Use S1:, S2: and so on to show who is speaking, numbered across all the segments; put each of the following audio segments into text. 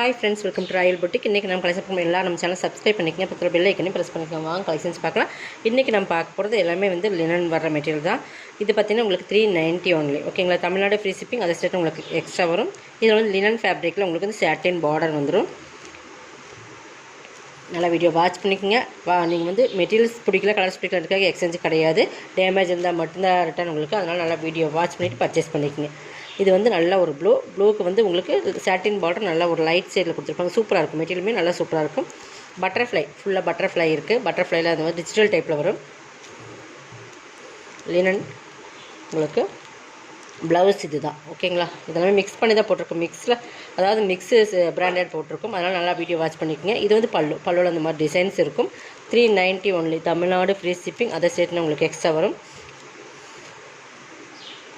S1: Hi friends, welcome to Royal boutique. இன்றைக்கி நம்ம collection பண்ண எல்லாம் நம்ம சேனல் சப்ஸ்கிரைப் பண்ணிக்கங்க, பக்கத்தில் பெல் ஐக்கனையும் ப்ரெஸ் பண்ணிக்கோங்க. வாங்க கலெக்ஷன்ஸ் பார்க்கலாம். இன்றைக்கி நம்ம பார்க்க போகிறது எல்லாமே வந்து லினன் வர மெட்டீரியல் தான். இது பார்த்திங்கன்னா உங்களுக்கு 390 ஒன்லி. ஓகேங்களா, தமிழ்நாடு ஃப்ரீ ஷிப்பிங், அதை ஸ்டேட் உங்களுக்கு எக்ஸ்ட்ரா வரும். இதில் வந்து லினன் ஃபேப்ரிக்கில் உங்களுக்கு வந்து சாட்டின் பார்டர் வந்துடும். நல்லா வீடியோ வாட்ச் பண்ணிக்கோங்க. நீங்கள் வந்து மெட்டீரியல்ஸ் பிடிக்கல, கலர்ஸ் பிடிக்கிறதுக்காக எக்ஸ்சேஞ்ச் கிடையாது. டேமேஜ் இருந்தால் மட்டும்தான் ரிட்டர்ன் உங்களுக்கு. அதனால் நல்லா வீடியோ வாட்ச் பண்ணிவிட்டு பர்ச்சேஸ் பண்ணிக்கோங்க. இது வந்து நல்ல ஒரு ப்ளூக்கு வந்து உங்களுக்கு சாட்டின் பார்டர் நல்ல ஒரு லைட் சைடில் கொடுத்துருப்பாங்க. சூப்பராக இருக்கும். மெட்டீரியலுமே நல்லா சூப்பராக இருக்கும். பட்டர்ஃப்ளை ஃபுல்லாக பட்டர்ஃப்ளை இருக்குது. பட்டர்ஃப்ளைல அது வந்து டிஜிட்டல் டைப்பில் வரும். லினன் உங்களுக்கு ப்ளவுஸ் இது தான். ஓகேங்களா, இதெல்லாமே மிக்ஸ் பண்ணி தான் போட்டிருக்கோம். அதாவது மிக்ஸு பிராண்டட் போட்டிருக்கோம். அதனால் நல்லா வீடியோ வாட்ச் பண்ணிக்கோங்க. இது வந்து பல்லுவில் அந்த மாதிரி டிசைன்ஸ் இருக்கும். 390 ஒன்லி. தமிழ்நாடு ஃப்ரீ ஷிப்பிங், அதை சேர்த்துனா உங்களுக்கு எக்ஸ்ட்ரா வரும்.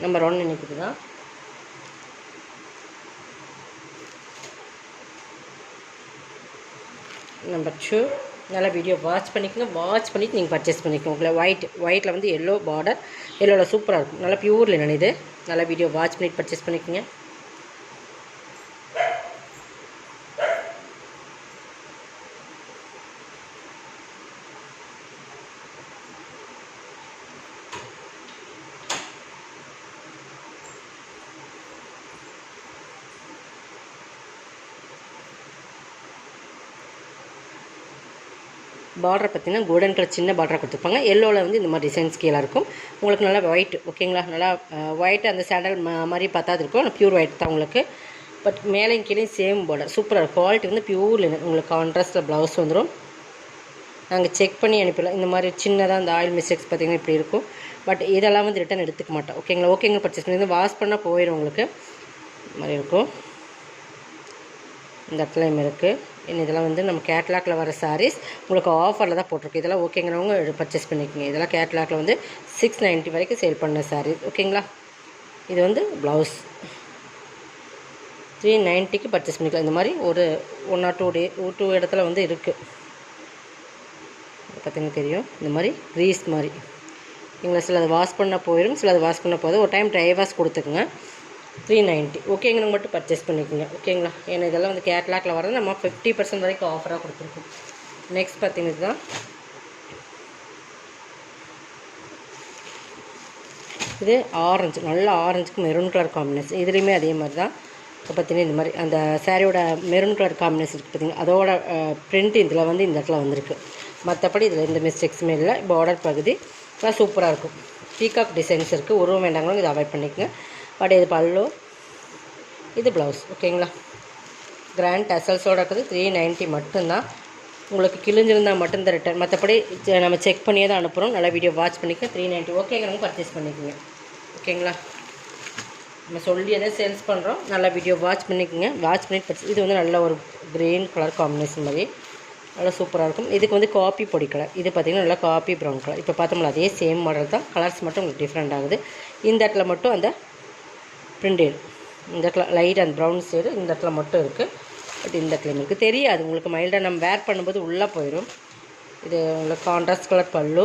S1: நம்பர் 1 இன்னைக்கு தான். நம்பர் 2 நல்லா வீடியோ வாட்ச் பண்ணிக்கோங்க. வாட்ச் பண்ணிவிட்டு நீங்கள் பர்ச்சேஸ் பண்ணிக்கோங்க. உங்களை ஒயிட்டில் வந்து எல்லோ பார்டர், எல்லோவில் சூப்பராக இருக்கும். நல்லா பியூர் லினன் இது. நல்லா வீடியோ வாட்ச் பண்ணிவிட்டு பர்ச்சேஸ் பண்ணிக்கோங்க. பார்டர் பார்த்திங்கன்னா கோல்டன் கலர் சின்ன பார்டராக கொடுத்துருப்பாங்க. எல்லோவில் வந்து இந்த மாதிரி டிசைன்ஸ் கீழே இருக்கும். உங்களுக்கு நல்லா ஒயிட். ஓகேங்களா, நல்லா ஒயிட் அந்த சாண்டல் மாதிரி பார்த்தாது இருக்கும். பியூர் ஒயிட் தான் உங்களுக்கு. பட் மேலேயும் கீழே சேம் பார்டர் சூப்பராக இருக்கும். குவாலிட்டி வந்து பியூர் லினன். உங்களுக்கு கான்ட்ராஸ்ட்டில் ப்ளவுஸ் வந்துடும். நாங்கள் செக் பண்ணி அனுப்பிடலாம். இந்த மாதிரி சின்னதாக அந்த ஆயில் மிஸ்டேக்ஸ் பார்த்திங்கன்னா இப்படி இருக்கும். பட் இதெல்லாம் வந்து ரிட்டன் எடுத்துக்க மாட்டோம். ஓகேங்களா, பர்ச்சேஸ் பண்ணி வாஷ் பண்ணால் போயிடும் உங்களுக்கு. இந்த மாதிரி இருக்கும். இந்த இடத்துலையும் இருக்குது. இதெல்லாம் வந்து நம்ம கேட்லாகில் வர சாரீஸ். உங்களுக்கு ஆஃபரில் தான் போட்டிருக்கு. இதெல்லாம் ஓகேங்கிறவங்க பர்ச்சேஸ் பண்ணிக்கோங்க. இதெல்லாம் கேட்லாகில் வந்து 690 வரைக்கும் சேல் பண்ண சாரீஸ். ஓகேங்களா, இது வந்து ப்ளவுஸ் 390க்கு பர்ச்சேஸ் பண்ணிக்கலாம். இந்த மாதிரி ஒரு 1 or 2 இடத்துல வந்து இருக்குது. பார்த்திங்கன்னா தெரியும். இந்த மாதிரி க்ரீஸ் மாதிரி எங்களை சில அதை வாஷ் பண்ணால் போயிடும், சில அதை வாஷ் பண்ணால் போதும். ஒரு டைம் ட்ரை வாஷ் கொடுத்துக்குங்க. 390 ஓகேங்கிறவங்க மட்டும் பர்ச்சேஸ் பண்ணிக்கோங்க. ஓகேங்களா, ஏன்னா இதெல்லாம் வந்து கேட்லாகில் வரது நம்ம 50% வரைக்கும் ஆஃபராக கொடுத்துருக்கோம். நெக்ஸ்ட் பார்த்தீங்கன்னா இதுதான். இது ஆரஞ்சு, நல்ல ஆரஞ்சுக்கு மெரூன் கலர் காம்பினேஷன். இதுலேயுமே அதே மாதிரி தான். இப்போ பார்த்தீங்கன்னா இந்த மாதிரி அந்த சாரியோட மெரூன் கலர் காம்பினேஷன் இருக்குது பார்த்தீங்கன்னா, அதோட பிரிண்ட் இதில் வந்து இந்த இடத்துல வந்திருக்கு. மற்றபடி இதில் எந்த மிஸ்டேக்ஸுமே இல்லை. பார்டர் பகுதி நல்லா சூப்பராக இருக்கும். பீகாக் டிசைன்ஸ் இருக்குது. உருவம் வேண்டாங்களும் இதை அவாய்ட் பண்ணிக்கோங்க. பட் இது பல்லு, இது ப்ளவுஸ். ஓகேங்களா, கிராண்ட் டசல்ஸோடு இருக்குது. 390 மட்டும்தான். உங்களுக்கு கிழிஞ்சிருந்தால் மட்டும்தான் ரிட்டர்ன். மற்றபடி நம்ம செக் பண்ணியே தான் அனுப்புகிறோம். நல்லா வீடியோ வாட்ச் பண்ணிக்க. 390 ஓகேங்கிறவங்க பர்ச்சேஸ் பண்ணிக்கோங்க. ஓகேங்களா, நம்ம சொல்லி எதாவது சேல்ஸ் பண்ணுறோம். நல்லா வீடியோ வாட்ச் பண்ணிக்கோங்க. வாட்ச் பண்ணி பர்ச்சேஸ். இது வந்து நல்ல ஒரு க்ரீன் கலர் காம்பினேஷன் மாதிரி நல்லா சூப்பராக இருக்கும். இதுக்கு வந்து காப்பி பொடி கலர். இது பார்த்திங்கன்னா நல்லா காப்பி ப்ரௌன் கலர். இப்போ பார்த்தோம்னா அதே சேம் மாடல் தான். கலர்ஸ் மட்டும் உங்களுக்கு டிஃப்ரெண்ட் ஆகுது. இந்த இடத்துல மட்டும் அந்த பிரிண்டட், இந்த இடத்துல லைட் அண்ட் ப்ரௌன் சைடு இந்த இடத்துல மட்டும் இருக்குது. பட் இந்த இடத்துல இருக்குது தெரியாது உங்களுக்கு. மைல்டாக நம்ம வேர் பண்ணும்போது உள்ளே போயிடும். இது உங்களுக்கு கான்ட்ராஸ்ட் கலர் பல்லு,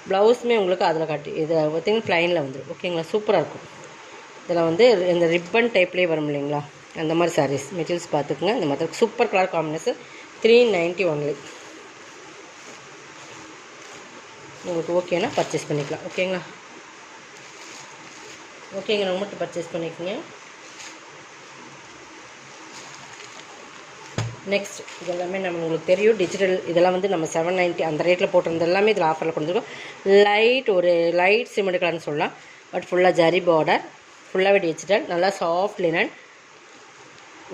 S1: ப்ளவுஸுமே உங்களுக்கு அதில் காட்டி இதை பார்த்திங்கன்னா ப்ளைனில் வந்துடும். ஓகேங்களா, சூப்பராக இருக்கும். இதில் வந்து இந்த ரிப்பன் டைப்லேயே வரும் இல்லைங்களா, அந்த மாதிரி சாரீஸ் மெட்டீரியல்ஸ் பார்த்துக்குங்க. இந்த மாதிரி சூப்பர் கலர் காம்பினேஷன் 390 ஒன்லி. உங்களுக்கு ஓகேனா பர்ச்சேஸ் பண்ணிக்கலாம். ஓகேங்களா, ஓகேங்கிறவங்க மட்டும் பர்ச்சேஸ் பண்ணிக்கோங்க. நெக்ஸ்ட் இது எல்லாமே நம்ம உங்களுக்கு தெரியும் டிஜிட்டல். இதெல்லாம் வந்து நம்ம 790 அந்த ரேட்டில் போட்டிருந்த எல்லாமே இதில் ஆஃபரில் கொடுத்துருக்கோம். லைட் சிமெண்ட் கலர்னு சொல்லலாம். பட் ஃபுல்லாக ஜரி பார்டர், ஃபுல்லாகவே டிஜிட்டல், நல்லா சாஃப்ட் லினன்.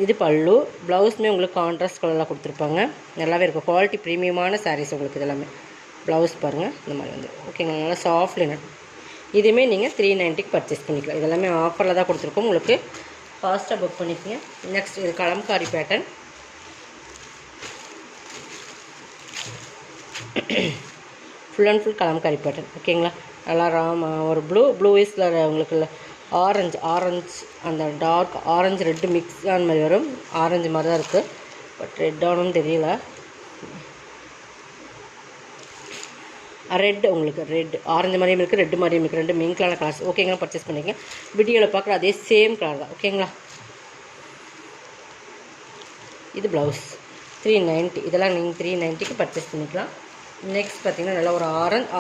S1: இது பல்லு, ப்ளவுஸுமே உங்களுக்கு கான்ட்ராஸ்ட் கலரில் கொடுத்துருப்பாங்க. நல்லாவே இருக்கும். குவாலிட்டி ப்ரீமியமான சாரீஸ் உங்களுக்கு. இதெல்லாமே ப்ளவுஸ் பாருங்கள் இந்த மாதிரி வந்து. ஓகேங்களா, நல்லா சாஃப்ட் லினன். இதுவுமே நீங்கள் 390க்கு பர்ச்சேஸ் பண்ணிக்கலாம். இதெல்லாமே ஆஃபரில் தான் கொடுத்துருக்கோம். உங்களுக்கு ஃபாஸ்ட்டாக புக் பண்ணிக்கோங்க. நெக்ஸ்ட் இது Kalamkari pattern. Full and full Kalamkari pattern. ஓகேங்களா, நல்லா ஒரு ப்ளூயிஸில் உங்களுக்கு ஆரஞ்சு அந்த டார்க் ஆரஞ்சு ரெட்டு மிக்ஸ் ஆன மாதிரி வரும். ஆரஞ்சு மாதிரி தான் இருக்குது. பட் ரெட் ஆனும் தெரியல. ரெட் உங்களுக்கு ரெட் ஆரஞ்சு மாதிரியும் இருக்குது, ரெட் மாதிரியும் இருக்குது. ரெண்டு மிங்க்லான கலர்ஸ். ஓகேங்களா, பர்ச்சேஸ் பண்ணிக்கங்க. வீடியோவில் பார்க்குற அதே சேம் கலர் தான். ஓகேங்களா, இது ப்ளவுஸ் 390. இதெல்லாம் நீங்கள் 390க்கு பர்ச்சேஸ் பண்ணிக்கலாம். நெக்ஸ்ட் பார்த்திங்கன்னா நல்லா ஒரு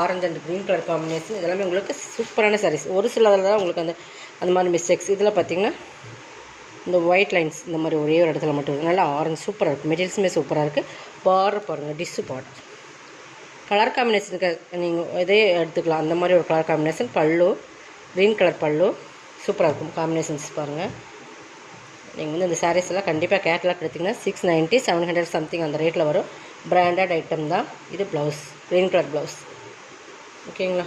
S1: orange and green colour combination. இதெல்லாமே உங்களுக்கு சூப்பரான சாரீஸ். ஒரு சில அதில் தான் உங்களுக்கு அந்த மாதிரி மிஸ்டேக்ஸ். இதில் பார்த்திங்கன்னா இந்த ஒயிட் லைன்ஸ் இந்த மாதிரி ஒரே ஒரு இடத்துல மட்டும் இருக்குது. நல்லா ஆரஞ்சு சூப்பராக இருக்குது. மெட்டீரியல்ஸுமே சூப்பராக இருக்குது. பார்டர் பாருங்கள், டிஷ்ஷு பார்டர். கலர் காம்பினேஷனுக்கு நீங்கள் இதே எடுத்துக்கலாம். அந்த மாதிரி ஒரு கலர் காம்பினேஷன். பல்லு க்ரீன் கலர் பல்லு சூப்பராக இருக்கும். காம்பினேஷன்ஸ் பாருங்கள். நீங்கள் இந்த சாரீஸ் எல்லாம் கண்டிப்பாக கேட்லாக் எடுத்திங்கன்னா 690 700 சம்திங் அந்த ரேட்டில் வரும். பிராண்டட் ஐட்டம் தான். இது ப்ளவுஸ் க்ரீன் கலர் ப்ளவுஸ். ஓகேங்களா?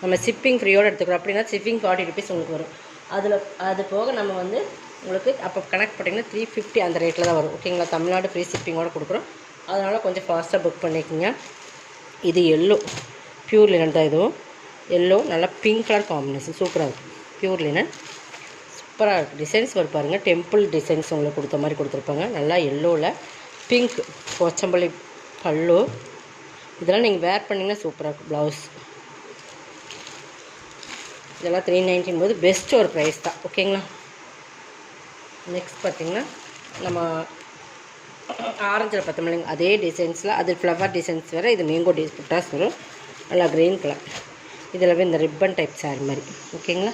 S1: நம்ம ஷிப்பிங் ஃப்ரீயோடு எடுத்துக்கிறோம். அப்படின்னா ஷிப்பிங் 40 ருபீஸ் உங்களுக்கு வரும். அது போக நம்ம உங்களுக்கு அப்போ கனெக்ட் பண்ணிங்கன்னா 350 அந்த ரேட்டில் தான் வரும். ஓகேங்களா? தமிழ்நாடு ஃப்ரீ ஷிப்பிங்கோடு கொடுக்குறோம். அதனால் கொஞ்சம் ஃபாஸ்ட்டாக புக் பண்ணிக்கோங்க. இது எல்லோ ப்யூர் லினன் தான். இதுவும் எல்லோ நல்லா பிங்க் கலர் காம்பினேஷன் சூப்பராக இருக்கும். ப்யூர் லினன் சூப்பராக இருக்குது. டிசைன்ஸ் வரும் பாருங்கள். டெம்பிள் டிசைன்ஸ் உங்களுக்கு கொடுத்த மாதிரி கொடுத்துருப்பாங்க. நல்லா எல்லோவில் பிங்க் கொச்சம்பள்ளி பல்லு. இதெல்லாம் நீங்கள் வேர் பண்ணிங்கன்னா சூப்பராக இருக்கும். ப்ளவுஸ் இதெல்லாம் 390 போது பெஸ்ட்டு ஒரு ப்ரைஸ் தான். ஓகேங்களா? நெக்ஸ்ட் பார்த்திங்கன்னா நம்ம ஆரஞ்சில் பார்த்தோம் இல்லைங்க, அதே டிசைன்ஸில் அது ஃப்ளவர் டிசைன்ஸ் வேறு. இது மேங்கோ புட்டாஸ் வரும். நல்லா க்ரீன் கலர். இதில் இந்த ரிப்பன் டைப் சாரி மாதிரி. ஓகேங்களா?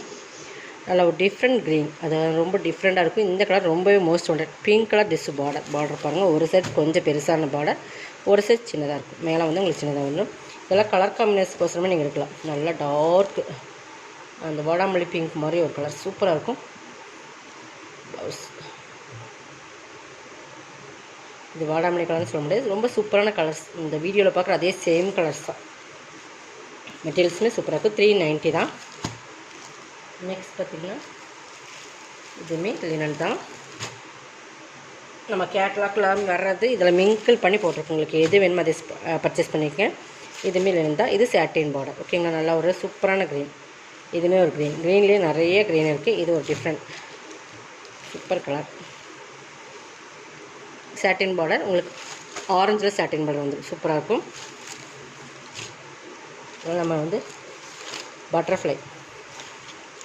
S1: நல்லா ஒரு டிஃப்ரெண்ட் க்ரீன். அது ரொம்ப டிஃப்ரெண்ட்டாக இருக்கும். இந்த கலர் ரொம்பவே most won't. Pink colour dish border பாருங்கள். ஒரு சைட் கொஞ்சம் பெருசான பார்டர், ஒரு சைட் சின்னதாக இருக்கும். மேலே உங்களுக்கு சின்னதாக வரும். இதெல்லாம் கலர் காம்பினேஷன் கோசரமே நீங்கள் எடுக்கலாம். நல்லா டார்க்கு அந்த வாடாமல்லி பிங்க் மாதிரி ஒரு கலர் சூப்பராக இருக்கும். ப்ளவுஸ் இது வாடாமல்லி கலர்னு சொல்ல முடியாது. ரொம்ப சூப்பரான கலர்ஸ். இந்த வீடியோவில் பார்க்குற அதே சேம் கலர்ஸ் தான். மெட்டீரியல்ஸுமே சூப்பராக இருக்கும். 390 தான். நெக்ஸ்ட் பார்த்திங்கன்னா இதுவுமே லினன் தான். நம்ம கேட்லாக்லாம் வர்றது இதில் மிங்கிள் பண்ணி போட்டிருக்கோம். உங்களுக்கு எது வேணுமோ அதை பர்ச்சேஸ் பண்ணிக்கங்க. இதுவுமே லினன் தான். இது சாட்டின் பார்டர். ஓகேங்களா? நல்லா ஒரு சூப்பரான க்ரீன். இதுவுமே ஒரு க்ரீன். க்ரீன்லேயே நிறைய க்ரீன் இருக்குது. இது ஒரு டிஃப்ரெண்ட் சூப்பர் கலர். சாட்டின் பார்டர் உங்களுக்கு ஆரஞ்சில் சாட்டின் பார்டர் வந்துடும். சூப்பராக இருக்கும். நம்ம பட்டர்ஃப்ளை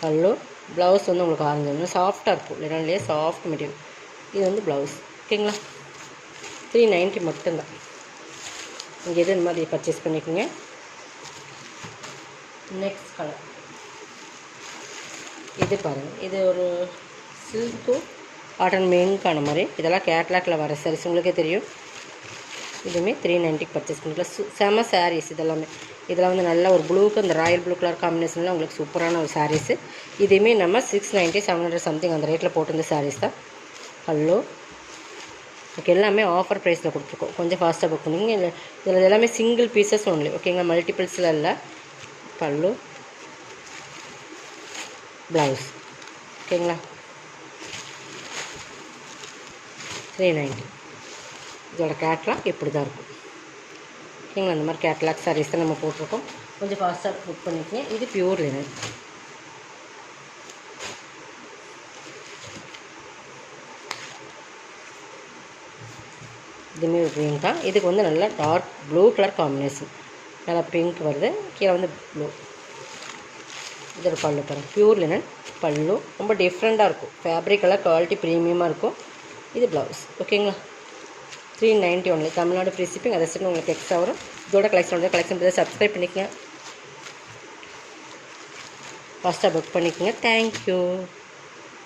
S1: பல்லு. ப்ளவுஸ் உங்களுக்கு ஆரஞ்சு சாஃப்டாக இருக்கும். லினன்லேயே சாஃப்ட் மெட்டீரியல். இது ப்ளவுஸ். ஓகேங்களா? 390 மட்டும்தான். நீங்கள் எது இந்த மாதிரி பர்ச்சேஸ் பண்ணிக்கோங்க. நெக்ஸ்ட் கலர் இது பாருங்கள். இது ஒரு சில்க்கு காட்டன் மெயின்கான மாதிரி. இதெல்லாம் கேட்லாக்கில் வர சாரீஸ் உங்களுக்கே தெரியும். இதுவுமே 390க்கு பர்ச்சேஸ் பண்ணிக்கலாம். செம சாரீஸ் இதெல்லாமே. இதில் நல்ல ஒரு ப்ளூக்கு அந்த ராயல் ப்ளூ கலர் காம்பினேஷனில் உங்களுக்கு சூப்பரான ஒரு சாரீஸு. இதுவுமே நம்ம 690 700 சம்திங் அந்த ரேட்டில் போட்டிருந்த சாரீஸ் தான். பல்லு ஓகே எல்லாமே ஆஃபர் ப்ரைஸில் கொடுத்துருக்கோம். கொஞ்சம் ஃபாஸ்ட்டாக புக் பண்ணிங்க. இதில் எல்லாமே சிங்கிள் பீசஸ் ஒன்லி. ஓகேங்களா? மல்டிபிள்ஸில் இல்லை. பல்லு ப்ளவுஸ். ஓகேங்களா? 390. இதோட கேட்லாக் இப்படி தான் இருக்கும். ஓகேங்களா? அந்த மாதிரி கேட்லாக் சாரீஸ் தான் நம்ம போட்டிருக்கோம். கொஞ்சம் ஃபாஸ்ட்டாக புக் பண்ணிக்கங்க. இது பியூர் லினன். இதுவுமே ஒரு க்ரீன் தான். இதுக்கு நல்லா டார்க் ப்ளூ கலர் காம்பினேஷன். நல்லா பிங்க் வருது. கீழே ப்ளூ. இது ஒரு பல்லு பாருங்கள். பியூர் லினன் பல்லு. ரொம்ப டிஃப்ரெண்ட்டாக இருக்கும். ஃபேப்ரிக் எல்லாம் குவாலிட்டி ப்ரீமியமாக இருக்கும். இது ப்ளவுஸ். ஓகேங்களா? 390 ஒன்லி. Tamil Nadu free shipping. அதை சரி உங்களுக்கு எக்ஸ்ட்ரா வரும். இதோட கலெக்ஷன் சப்ஸ்கிரைப் பண்ணிக்கங்க. ஃபாஸ்ட்டாக புக் பண்ணிக்கோங்க. தேங்க்யூ.